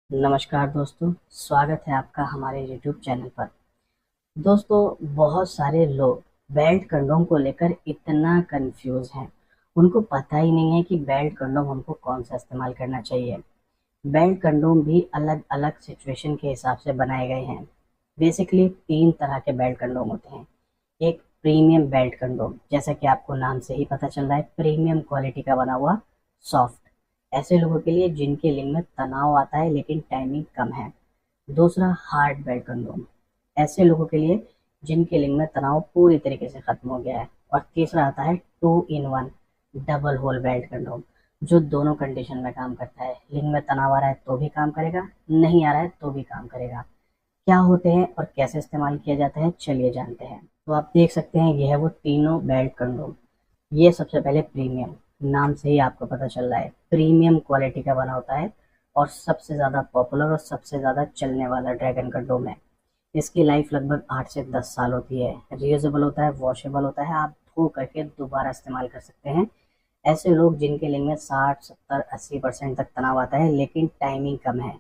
नमस्कार दोस्तों, स्वागत है आपका हमारे YouTube चैनल पर। दोस्तों, बहुत सारे लोग बेल्ट कंडोम को लेकर इतना कंफ्यूज हैं। उनको पता ही नहीं है कि बेल्ट कंडोम हमको कौन सा इस्तेमाल करना चाहिए। बेल्ट कंडोम भी अलग अलग सिचुएशन के हिसाब से बनाए गए हैं। बेसिकली 3 तरह के बेल्ट कंडोम होते हैं। एक प्रीमियम बेल्ट कंडोम, जैसा कि आपको नाम से ही पता चल रहा है, प्रीमियम क्वालिटी का बना हुआ सॉफ्ट, ऐसे लोगों के लिए जिनके लिंग में तनाव आता है लेकिन टाइमिंग कम है। दूसरा हार्ड बेल्ट कंडोम, ऐसे लोगों के लिए जिनके लिंग में तनाव पूरी तरीके से खत्म हो गया है। और तीसरा आता है 2 in 1 double hole belt condom, जो दोनों कंडीशन में काम करता है। लिंग में तनाव आ रहा है तो भी काम करेगा, नहीं आ रहा है तो भी काम करेगा। क्या होते हैं और कैसे इस्तेमाल किया जाता है, चलिए जानते हैं। तो आप देख सकते हैं ये है वो तीनों बेल्ट कंडोम। ये सबसे पहले प्रीमियम, नाम से ही आपको पता चल रहा है प्रीमियम क्वालिटी का बना होता है और सबसे ज़्यादा पॉपुलर और सबसे ज़्यादा चलने वाला ड्रैगन कंडोम है। इसकी लाइफ लगभग 8 से 10 साल होती है। रीयूजेबल होता है, वॉशेबल होता है, आप धो करके दोबारा इस्तेमाल कर सकते हैं। ऐसे लोग जिनके लिंग में 60, 70, 80% तक तनाव आता है लेकिन टाइमिंग कम है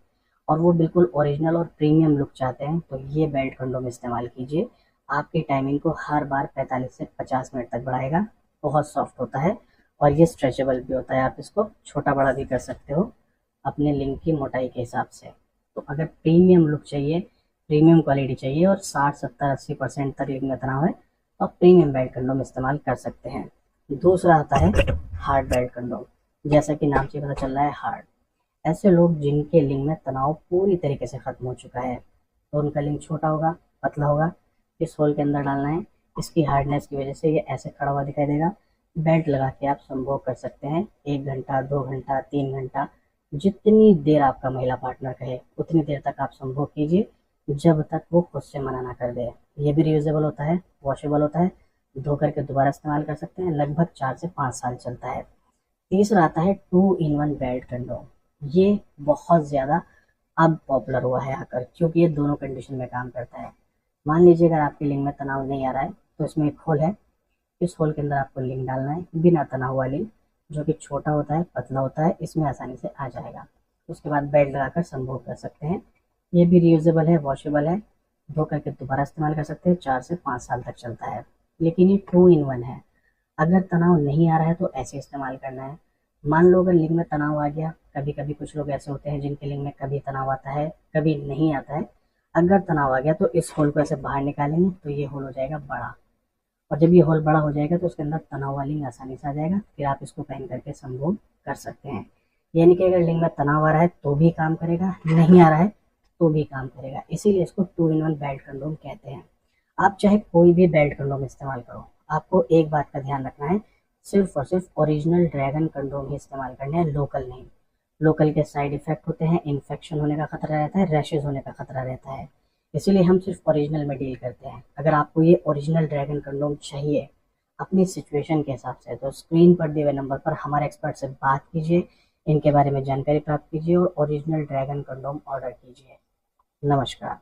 और वो बिल्कुल ओरिजिनल और प्रीमियम लुक चाहते हैं, तो ये बेल्ट कंडोम इस्तेमाल कीजिए। आपकी टाइमिंग को हर बार 45 से 50 मिनट तक बढ़ाएगा। बहुत सॉफ्ट होता है और ये स्ट्रेचेबल भी होता है, आप इसको छोटा बड़ा भी कर सकते हो अपने लिंग की मोटाई के हिसाब से। तो अगर प्रीमियम लुक चाहिए, प्रीमियम क्वालिटी चाहिए और 60, 70, 80% तक लिंग में तनाव है तो आप प्रीमियम बेल्ट कंडोम इस्तेमाल कर सकते हैं। दूसरा आता है हार्ड बेल्ट कंडोम, जैसा कि नाम से पता चल रहा है हार्ड। ऐसे लोग जिनके लिंग में तनाव पूरी तरीके से खत्म हो चुका है, तो उनका लिंग छोटा होगा, पतला होगा, इस होल के अंदर डालना है। इसकी हार्डनेस की वजह से ये ऐसे खड़ा हुआ दिखाई देगा। बेल्ट लगा के आप संभोग कर सकते हैं 1 घंटा, 2 घंटा, 3 घंटा, जितनी देर आपका महिला पार्टनर कहे उतनी देर तक आप संभोग कीजिए, जब तक वो खुद से मना ना कर दे। ये भी रियूजेबल होता है, वॉशेबल होता है, धो करके दोबारा इस्तेमाल कर सकते हैं। लगभग 4 से 5 साल चलता है। तीसरा आता है 2 in 1 बेल्ट कंडोम। ये बहुत ज़्यादा अब पॉपुलर हुआ है आकर, क्योंकि ये दोनों कंडीशन में काम करता है। मान लीजिए अगर आपके लिंग में तनाव नहीं आ रहा है तो इसमें एक होल है। इस होल के अंदर आपको लिंक डालना है, बिना तना हुआ लिंक, जो कि छोटा होता है, पतला होता है, इसमें आसानी से आ जाएगा। उसके बाद बेल्ट लगाकर संभोग कर सकते हैं। ये भी रियूजेबल है, वॉशेबल है, धो करके दोबारा इस्तेमाल कर सकते हैं। 4 से 5 साल तक चलता है। लेकिन ये 2 in 1 है। अगर तनाव नहीं आ रहा है तो ऐसे इस्तेमाल करना है। मान लो अगर लिंग में तनाव आ गया, कभी कभी कुछ लोग ऐसे होते हैं जिनके लिंग में कभी तनाव आता है, कभी नहीं आता है। अगर तनाव आ गया तो इस होल को ऐसे बाहर निकालेंगे तो ये होल हो जाएगा बड़ा, और जब ये होल बड़ा हो जाएगा तो उसके अंदर तनाव वाली लिंग आसानी से आ जाएगा। फिर आप इसको पहन करके संभोग कर सकते हैं। यानी कि अगर लिंग में तनाव आ रहा है तो भी काम करेगा, नहीं आ रहा है तो भी काम करेगा। इसीलिए इसको 2 in 1 बेल्ट कंडोम कहते हैं। आप चाहे कोई भी बेल्ट कंडोम इस्तेमाल करो, आपको एक बात का ध्यान रखना है, सिर्फ और सिर्फ ओरिजिनल ड्रैगन कंडोम ही इस्तेमाल करने हैं, लोकल नहीं। लोकल के साइड इफेक्ट होते हैं, इन्फेक्शन होने का खतरा रहता है, रैशेज होने का खतरा रहता है। इसीलिए हम सिर्फ ओरिजिनल में डील करते हैं। अगर आपको ये ओरिजिनल ड्रैगन कंडोम चाहिए अपनी सिचुएशन के हिसाब से, तो स्क्रीन पर दिए हुए नंबर पर हमारे एक्सपर्ट से बात कीजिए, इनके बारे में जानकारी प्राप्त कीजिए और ओरिजिनल ड्रैगन कंडोम ऑर्डर कीजिए। नमस्कार।